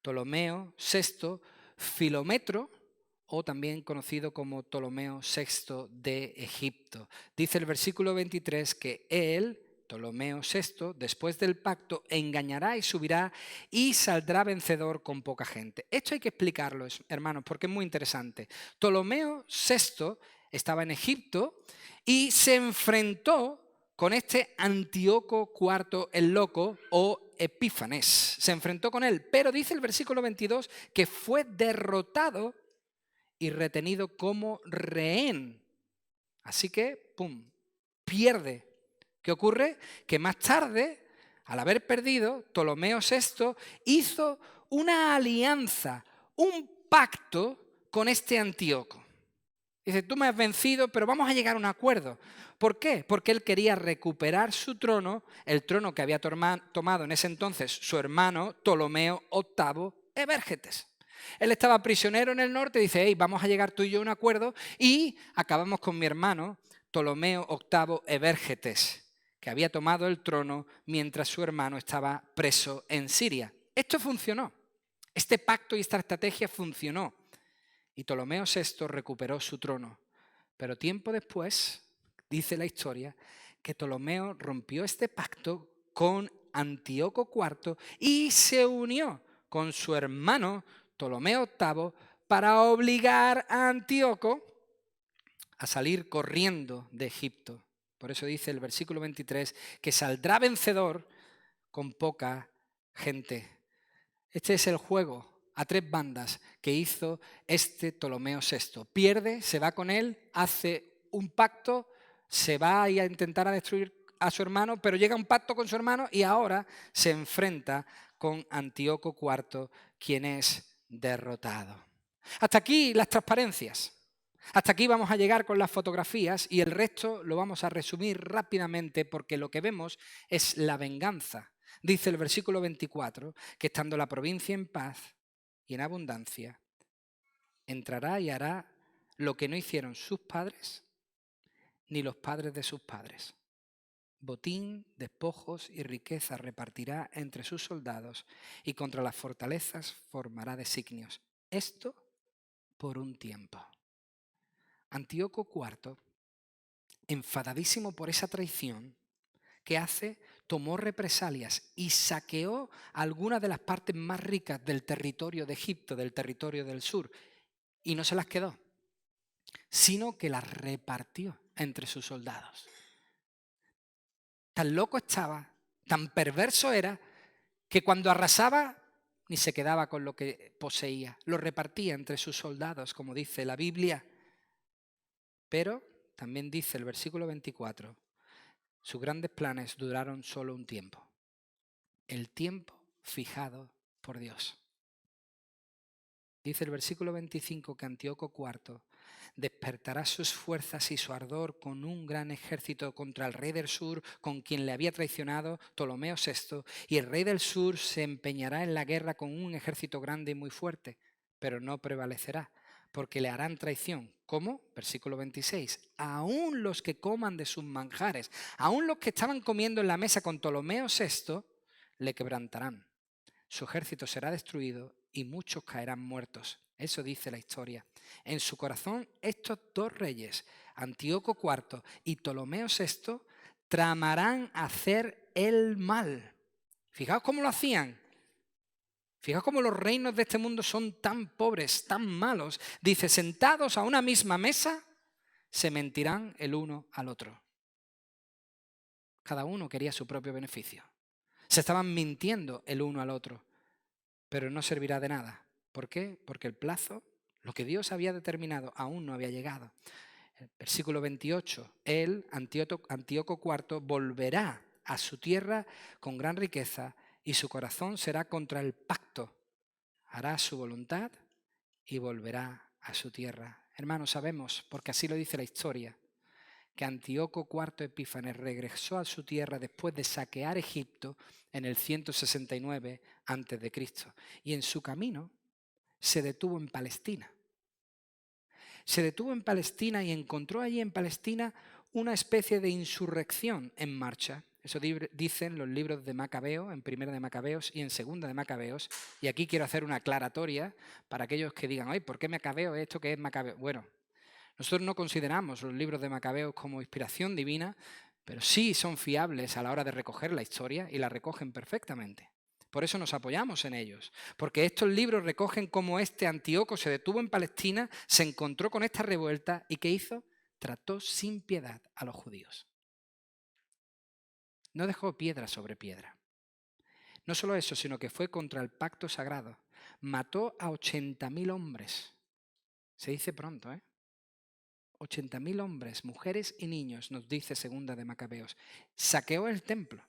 Ptolomeo VI Filómetro, o también conocido como Ptolomeo VI de Egipto. Dice el versículo 23 que él, Ptolomeo VI, después del pacto, engañará y subirá y saldrá vencedor con poca gente. Esto hay que explicarlo, hermanos, porque es muy interesante. Ptolomeo VI estaba en Egipto y se enfrentó con este Antíoco IV el Loco o Epífanes. Se enfrentó con él, pero dice el versículo 22 que fue derrotado y retenido como rehén. Así que, ¡pum!, pierde. ¿Qué ocurre? Que más tarde, al haber perdido, Ptolomeo VI hizo una alianza, un pacto con este Antíoco. Dice, tú me has vencido, pero vamos a llegar a un acuerdo. ¿Por qué? Porque él quería recuperar su trono, el trono que había tomado en ese entonces su hermano Ptolomeo VIII Evérgetes. Él estaba prisionero en el norte y dice, hey, vamos a llegar tú y yo a un acuerdo y acabamos con mi hermano Ptolomeo VIII Evérgetes, que había tomado el trono mientras su hermano estaba preso en Siria. Esto funcionó. Este pacto y esta estrategia funcionó. Y Ptolomeo VI recuperó su trono. Pero tiempo después, dice la historia, que Ptolomeo rompió este pacto con Antíoco IV y se unió con su hermano Ptolomeo VIII para obligar a Antíoco a salir corriendo de Egipto. Por eso dice el versículo 23 que saldrá vencedor con poca gente. Este es el juego a tres bandas que hizo este Ptolomeo VI. Pierde, se va con él, hace un pacto, se va a intentar destruir a su hermano, pero llega a un pacto con su hermano y ahora se enfrenta con Antíoco IV, quien es derrotado. Hasta aquí las transparencias. Hasta aquí vamos a llegar con las fotografías y el resto lo vamos a resumir rápidamente porque lo que vemos es la venganza. Dice el versículo 24 que estando la provincia en paz y en abundancia, entrará y hará lo que no hicieron sus padres ni los padres de sus padres. Botín, despojos y riqueza repartirá entre sus soldados y contra las fortalezas formará designios. Esto por un tiempo. Antíoco IV, enfadadísimo por esa traición, ¿qué hace? Tomó represalias y saqueó algunas de las partes más ricas del territorio de Egipto, del territorio del sur, y no se las quedó, sino que las repartió entre sus soldados. Tan loco estaba, tan perverso era, que cuando arrasaba ni se quedaba con lo que poseía, lo repartía entre sus soldados, como dice la Biblia. Pero también dice el versículo 24, sus grandes planes duraron solo un tiempo, el tiempo fijado por Dios. Dice el versículo 25 que Antíoco IV despertará sus fuerzas y su ardor con un gran ejército contra el rey del sur, con quien le había traicionado Ptolomeo VI, y el rey del sur se empeñará en la guerra con un ejército grande y muy fuerte, pero no prevalecerá, porque le harán traición. ¿Cómo? Versículo 26. Aún los que coman de sus manjares, aún los que estaban comiendo en la mesa con Ptolomeo VI, le quebrantarán. Su ejército será destruido y muchos caerán muertos. Eso dice la historia. En su corazón, estos dos reyes, Antíoco IV y Ptolomeo VI, tramarán hacer el mal. Fijaos cómo lo hacían. Fijaos cómo los reinos de este mundo son tan pobres, tan malos. Dice, sentados a una misma mesa, se mentirán el uno al otro. Cada uno quería su propio beneficio. Se estaban mintiendo el uno al otro, pero no servirá de nada. ¿Por qué? Porque el plazo, lo que Dios había determinado, aún no había llegado. El versículo 28, él, Antíoco IV, volverá a su tierra con gran riqueza y su corazón será contra el pacto. Hará su voluntad y volverá a su tierra. Hermanos, sabemos, porque así lo dice la historia, que Antíoco IV Epífanes regresó a su tierra después de saquear Egipto en el 169 a.C. y en su camino se detuvo en Palestina. se detuvo en Palestina y encontró allí en Palestina una especie de insurrección en marcha. Eso dicen los libros de Macabeo, en Primera de Macabeos y en Segunda de Macabeos. Y aquí quiero hacer una aclaratoria para aquellos que digan, ay, ¿por qué Macabeo esto que es Macabeo? Bueno, nosotros no consideramos los libros de Macabeos como inspiración divina, pero sí son fiables a la hora de recoger la historia y la recogen perfectamente. Por eso nos apoyamos en ellos, porque estos libros recogen cómo este Antíoco se detuvo en Palestina, se encontró con esta revuelta y ¿qué hizo? Trató sin piedad a los judíos. No dejó piedra sobre piedra. No solo eso, sino que fue contra el pacto sagrado. Mató a 80.000 hombres. Se dice pronto, ¿eh? 80.000 hombres, mujeres y niños, nos dice Segunda de Macabeos. Saqueó el templo.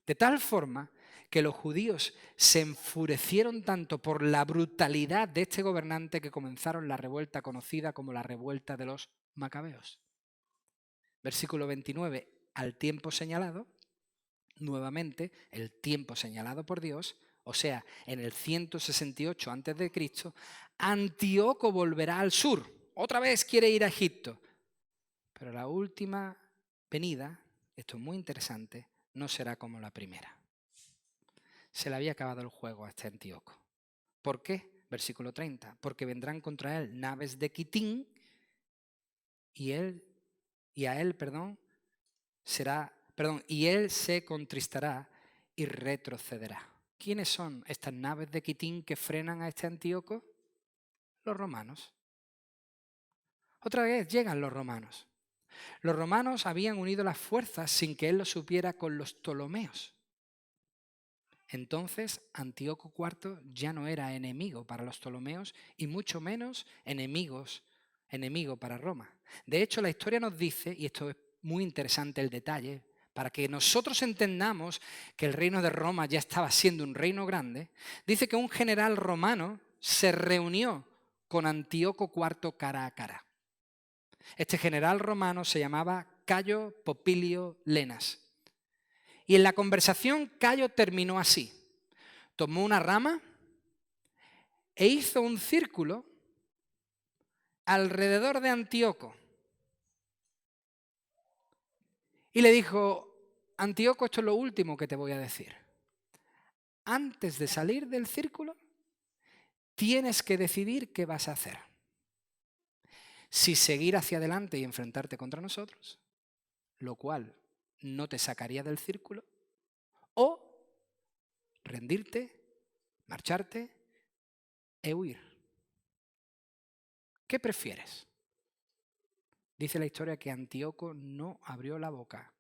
De tal forma que los judíos se enfurecieron tanto por la brutalidad de este gobernante que comenzaron la revuelta conocida como la revuelta de los Macabeos. Versículo 29. Al tiempo señalado, nuevamente el tiempo señalado por Dios, o sea, en el 168 a.C., Antíoco volverá al sur. Otra vez quiere ir a Egipto. Pero la última venida, esto es muy interesante, no será como la primera. Se le había acabado el juego a este Antíoco. ¿Por qué? Versículo 30. Porque vendrán contra él naves de Quitín y él se contristará y retrocederá. ¿Quiénes son estas naves de Quitín que frenan a este Antíoco? Los romanos. Otra vez llegan los romanos. Los romanos habían unido las fuerzas sin que él lo supiera con los Ptolomeos. Entonces Antíoco IV ya no era enemigo para los Ptolomeos y mucho menos enemigo para Roma. De hecho, la historia nos dice, y esto es muy interesante el detalle, para que nosotros entendamos que el reino de Roma ya estaba siendo un reino grande, dice que un general romano se reunió con Antíoco IV cara a cara. Este general romano se llamaba Cayo Popilio Lenas. Y en la conversación Cayo terminó así. Tomó una rama e hizo un círculo alrededor de Antíoco. Y le dijo, Antíoco, esto es lo último que te voy a decir. Antes de salir del círculo, tienes que decidir qué vas a hacer. Si seguir hacia adelante y enfrentarte contra nosotros, lo cual no te sacaría del círculo, o rendirte, marcharte e huir. ¿Qué prefieres? Dice la historia que Antíoco no abrió la boca,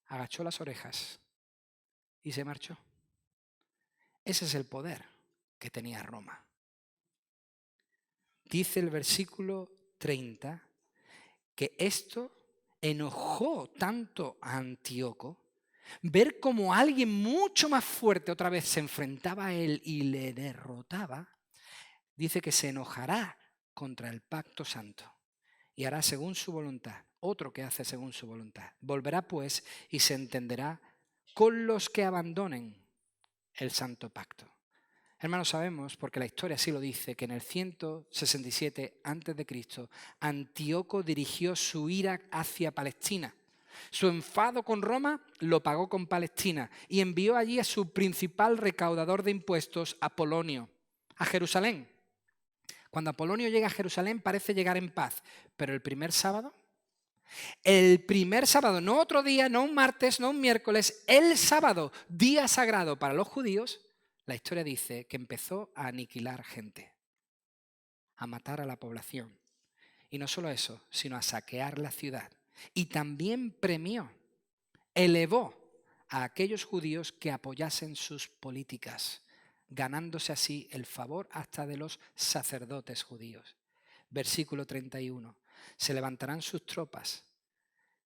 agachó las orejas y se marchó. Ese es el poder que tenía Roma. Dice el versículo 30 que esto enojó tanto a Antíoco, ver cómo alguien mucho más fuerte otra vez se enfrentaba a él y le derrotaba, dice que se enojará contra el pacto santo y hará según su voluntad, otro que hace según su voluntad. Volverá pues y se entenderá con los que abandonen el santo pacto. Hermanos, sabemos, porque la historia así lo dice, que en el 167 a.C. Antíoco dirigió su ira hacia Palestina. Su enfado con Roma lo pagó con Palestina y envió allí a su principal recaudador de impuestos, Apolonio, a Jerusalén. Cuando Apolonio llega a Jerusalén parece llegar en paz, pero el primer sábado, no otro día, no un martes, no un miércoles, el sábado, día sagrado para los judíos, la historia dice que empezó a aniquilar gente, a matar a la población. Y no solo eso, sino a saquear la ciudad. Y también premió, elevó a aquellos judíos que apoyasen sus políticas, ganándose así el favor hasta de los sacerdotes judíos. Versículo 31. Se levantarán sus tropas,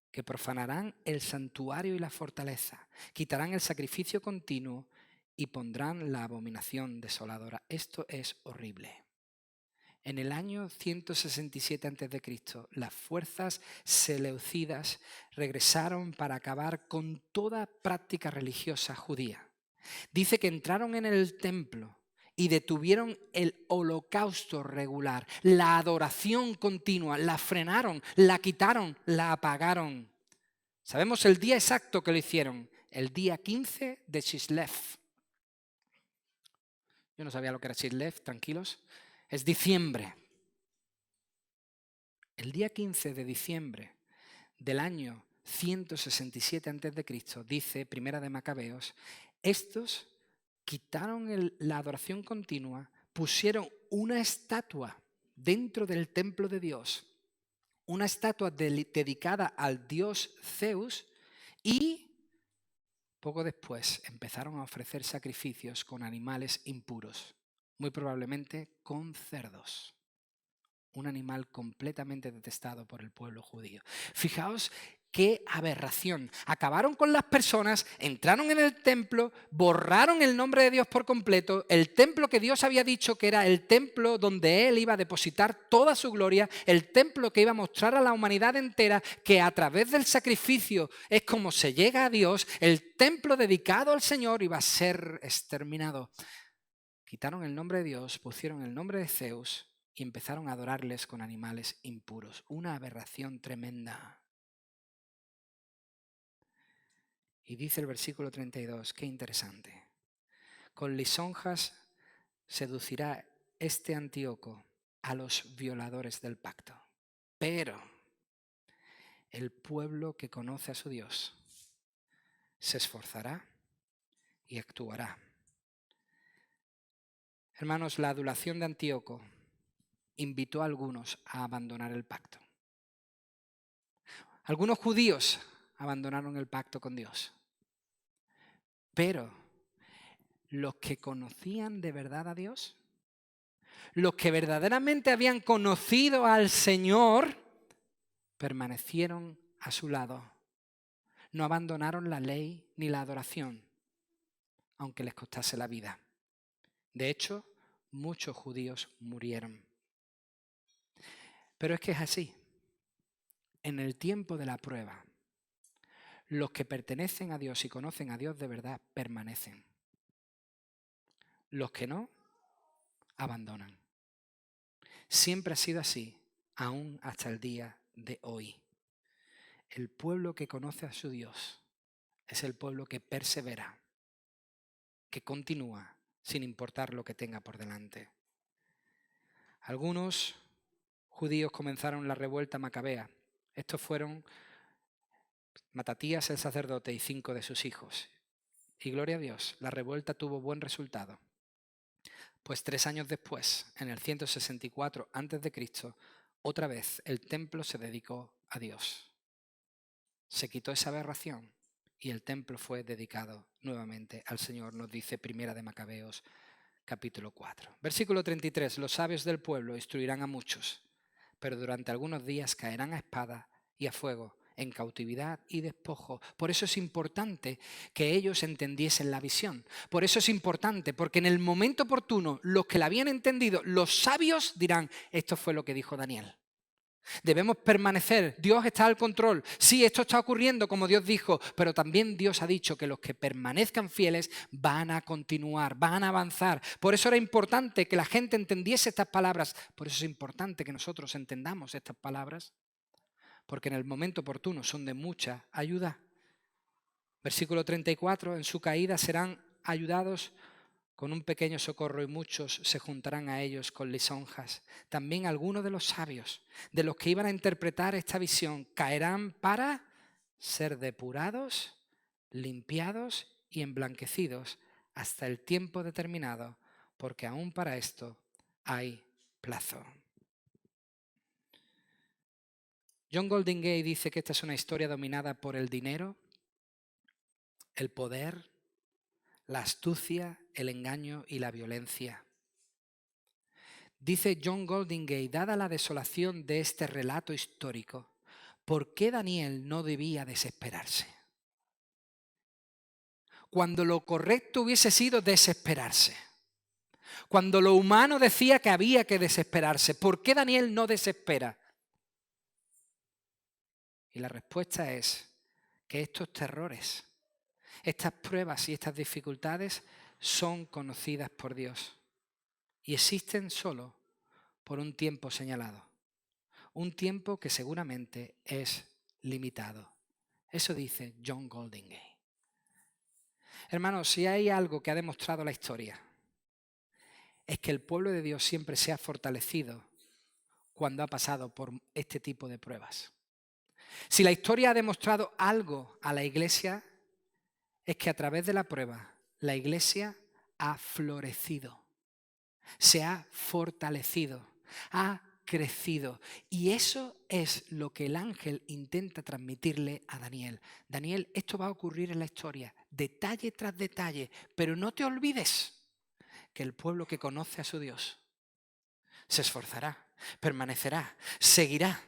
que profanarán el santuario y la fortaleza, quitarán el sacrificio continuo y pondrán la abominación desoladora. Esto es horrible. En el año 167 a.C., las fuerzas seleucidas regresaron para acabar con toda práctica religiosa judía. Dice que entraron en el templo y detuvieron el holocausto regular, la adoración continua, la frenaron, la quitaron, la apagaron. Sabemos el día exacto que lo hicieron, el día 15 de Chislev. Yo no sabía lo que era Chislev, tranquilos. Es diciembre. El día 15 de diciembre del año 167 a.C., dice Primera de Macabeos, estos quitaron la adoración continua, pusieron una estatua dentro del templo de Dios, una estatua dedicada al dios Zeus, y poco después empezaron a ofrecer sacrificios con animales impuros, muy probablemente con cerdos. Un animal completamente detestado por el pueblo judío. Fijaos qué aberración. Acabaron con las personas, entraron en el templo, borraron el nombre de Dios por completo, el templo que Dios había dicho que era el templo donde Él iba a depositar toda su gloria, el templo que iba a mostrar a la humanidad entera que a través del sacrificio es como se llega a Dios, el templo dedicado al Señor iba a ser exterminado. Quitaron el nombre de Dios, pusieron el nombre de Zeus y empezaron a adorarles con animales impuros. Una aberración tremenda. Y dice el versículo 32, qué interesante. Con lisonjas seducirá este Antíoco a los violadores del pacto. Pero el pueblo que conoce a su Dios se esforzará y actuará. Hermanos, la adulación de Antíoco invitó a algunos a abandonar el pacto. Algunos judíos abandonaron el pacto con Dios. Pero los que conocían de verdad a Dios, los que verdaderamente habían conocido al Señor, permanecieron a su lado. No abandonaron la ley ni la adoración, aunque les costase la vida. De hecho, muchos judíos murieron. Pero es que es así. En el tiempo de la prueba, los que pertenecen a Dios y conocen a Dios de verdad permanecen. Los que no, abandonan. Siempre ha sido así, aún hasta el día de hoy. El pueblo que conoce a su Dios es el pueblo que persevera, que continúa sin importar lo que tenga por delante. Algunos judíos comenzaron la revuelta macabea. Estos fueron Matatías el sacerdote y 5 de sus hijos. Y gloria a Dios, la revuelta tuvo buen resultado. Pues 3 años después, en el 164 a.C., otra vez el templo se dedicó a Dios. Se quitó esa aberración y el templo fue dedicado nuevamente al Señor, nos dice Primera de Macabeos, capítulo 4. Versículo 33, los sabios del pueblo instruirán a muchos, pero durante algunos días caerán a espada y a fuego, en cautividad y despojo. Por eso es importante que ellos entendiesen la visión. Por eso es importante, porque en el momento oportuno, los que la habían entendido, los sabios dirán, esto fue lo que dijo Daniel. Debemos permanecer, Dios está al control. Sí, esto está ocurriendo como Dios dijo, pero también Dios ha dicho que los que permanezcan fieles van a continuar, van a avanzar. Por eso era importante que la gente entendiese estas palabras. Por eso es importante que nosotros entendamos estas palabras, porque en el momento oportuno son de mucha ayuda. Versículo 34, en su caída serán ayudados con un pequeño socorro y muchos se juntarán a ellos con lisonjas. También algunos de los sabios, de los que iban a interpretar esta visión, caerán para ser depurados, limpiados y emblanquecidos hasta el tiempo determinado, porque aún para esto hay plazo. John Goldingay dice que esta es una historia dominada por el dinero, el poder, la astucia, el engaño y la violencia. Dice John Goldingay, dada la desolación de este relato histórico, ¿por qué Daniel no debía desesperarse? Cuando lo correcto hubiese sido desesperarse. Cuando lo humano decía que había que desesperarse, ¿por qué Daniel no desespera? Y la respuesta es que estos terrores, estas pruebas y estas dificultades son conocidas por Dios. y existen solo por un tiempo señalado. Un tiempo que seguramente es limitado. Eso dice John Goldingay. Hermanos, si hay algo que ha demostrado la historia, es que el pueblo de Dios siempre se ha fortalecido cuando ha pasado por este tipo de pruebas. Si la historia ha demostrado algo a la iglesia, es que a través de la prueba, la iglesia ha florecido, se ha fortalecido, ha crecido. Y eso es lo que el ángel intenta transmitirle a Daniel. Daniel, esto va a ocurrir en la historia, detalle tras detalle, pero no te olvides que el pueblo que conoce a su Dios se esforzará, permanecerá, seguirá.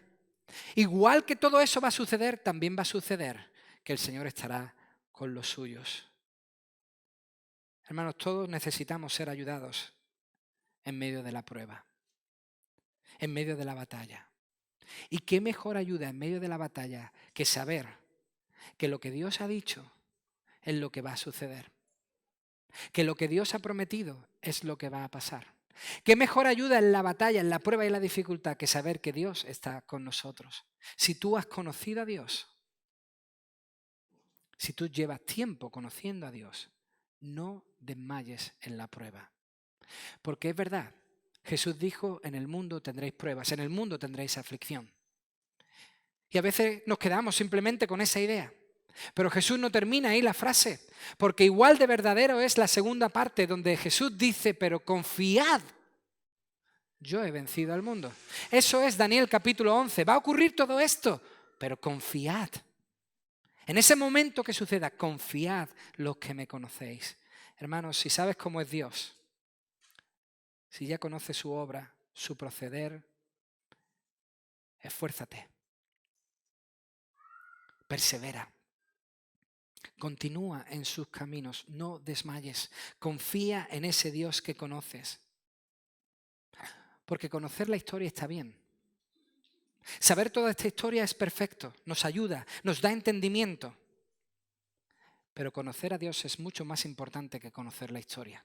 Igual que todo eso va a suceder, también va a suceder que el Señor estará con los suyos. Hermanos, todos necesitamos ser ayudados en medio de la prueba, en medio de la batalla. ¿Y qué mejor ayuda en medio de la batalla que saber que lo que Dios ha dicho es lo que va a suceder? Que lo que Dios ha prometido es lo que va a pasar. ¿Qué mejor ayuda en la batalla, en la prueba y la dificultad que saber que Dios está con nosotros? Si tú has conocido a Dios, si tú llevas tiempo conociendo a Dios, no desmayes en la prueba. Porque es verdad, Jesús dijo, en el mundo tendréis pruebas, en el mundo tendréis aflicción. Y a veces nos quedamos simplemente con esa idea. Pero Jesús no termina ahí la frase, porque igual de verdadero es la segunda parte donde Jesús dice, pero confiad, yo he vencido al mundo. Eso es Daniel capítulo 11. Va a ocurrir todo esto, pero confiad. En ese momento que suceda, confiad los que me conocéis. Hermanos, si sabes cómo es Dios, si ya conoces su obra, su proceder, esfuérzate, persevera, continúa en sus caminos, no desmayes, confía en ese Dios que conoces. Porque conocer la historia está bien. Saber toda esta historia es perfecto, nos ayuda, nos da entendimiento. Pero conocer a Dios es mucho más importante que conocer la historia.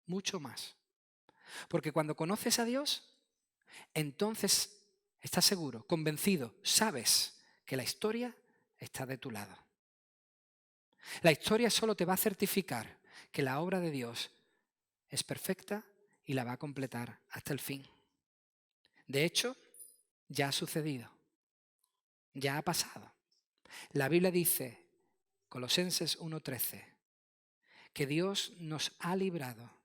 Mucho más. Porque cuando conoces a Dios, entonces estás seguro, convencido, sabes que la historia está de tu lado. La historia solo te va a certificar que la obra de Dios es perfecta y la va a completar hasta el fin. De hecho, ya ha sucedido, ya ha pasado. La Biblia dice, Colosenses 1:13, que Dios nos ha librado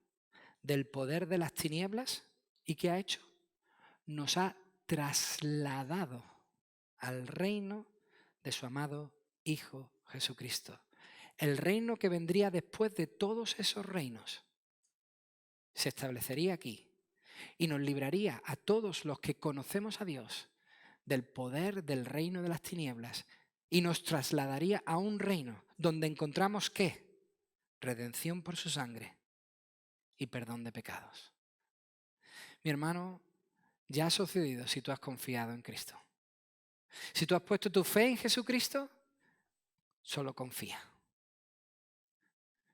del poder de las tinieblas y ¿qué ha hecho? Nos ha trasladado al reino de su amado Hijo Jesucristo. El reino que vendría después de todos esos reinos se establecería aquí y nos libraría a todos los que conocemos a Dios del poder del reino de las tinieblas y nos trasladaría a un reino donde encontramos ¿qué? Redención por su sangre y perdón de pecados. Mi hermano, ya ha sucedido si tú has confiado en Cristo. Si tú has puesto tu fe en Jesucristo, solo confía.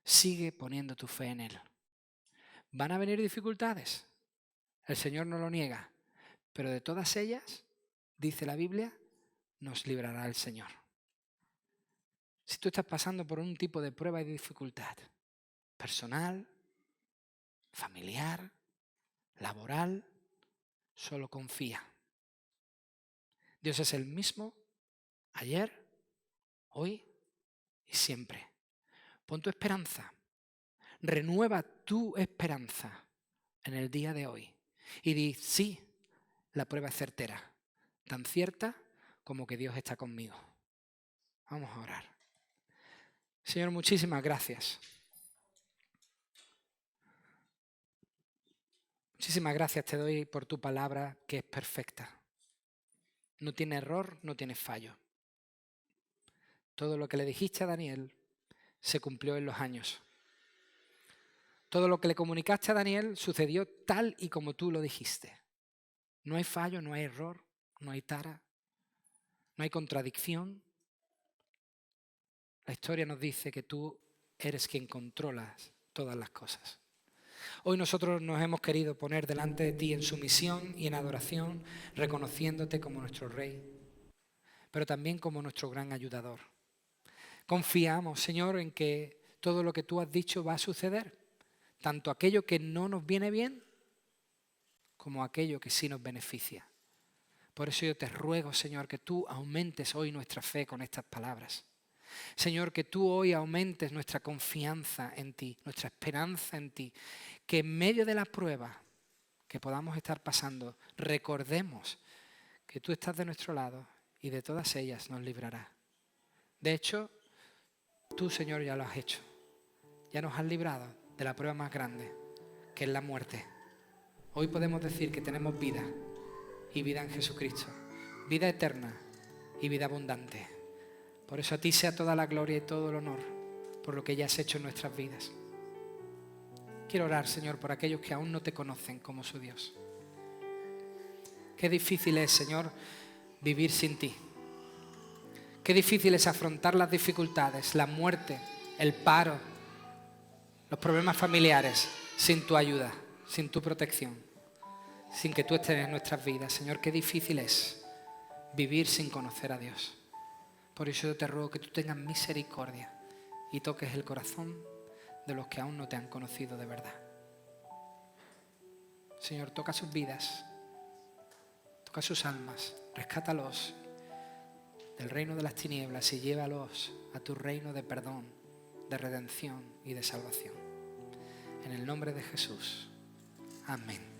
Sigue poniendo tu fe en Él. ¿Van a venir dificultades? El Señor no lo niega, pero de todas ellas, dice la Biblia, nos librará el Señor. Si tú estás pasando por un tipo de prueba y dificultad, personal, familiar, laboral, solo confía. Dios es el mismo ayer, hoy y siempre. Pon tu esperanza, renueva tu esperanza en el día de hoy y di, sí, la prueba es certera, tan cierta como que Dios está conmigo. Vamos a orar. Señor, muchísimas gracias. Muchísimas gracias te doy por tu palabra que es perfecta. No tiene error, no tiene fallo. Todo lo que le dijiste a Daniel se cumplió en los años. Todo lo que le comunicaste a Daniel sucedió tal y como tú lo dijiste. No hay fallo, no hay error, no hay tara, no hay contradicción. La historia nos dice que tú eres quien controlas todas las cosas. Hoy nosotros nos hemos querido poner delante de ti en sumisión y en adoración, reconociéndote como nuestro Rey, pero también como nuestro gran ayudador. Confiamos, Señor, en que todo lo que tú has dicho va a suceder, tanto aquello que no nos viene bien, como aquello que sí nos beneficia. Por eso yo te ruego, Señor, que tú aumentes hoy nuestra fe con estas palabras. Señor, que tú hoy aumentes nuestra confianza en ti, nuestra esperanza en ti. Que en medio de las pruebas que podamos estar pasando, recordemos que tú estás de nuestro lado y de todas ellas nos librarás. De hecho, tú, Señor, ya lo has hecho. Ya nos has librado de la prueba más grande, que es la muerte. Hoy podemos decir que tenemos vida y vida en Jesucristo, vida eterna y vida abundante. Por eso a ti sea toda la gloria y todo el honor por lo que ya has hecho en nuestras vidas. Quiero orar, Señor, por aquellos que aún no te conocen como su Dios. Qué difícil es, Señor, vivir sin ti. Qué difícil es afrontar las dificultades, la muerte, el paro, los problemas familiares sin tu ayuda, sin tu protección, sin que tú estés en nuestras vidas. Señor, qué difícil es vivir sin conocer a Dios. Por eso yo te ruego que tú tengas misericordia y toques el corazón de los que aún no te han conocido de verdad. Señor, toca sus vidas, toca sus almas, rescátalos del reino de las tinieblas y llévalos a tu reino de perdón, de redención y de salvación. En el nombre de Jesús. Amén.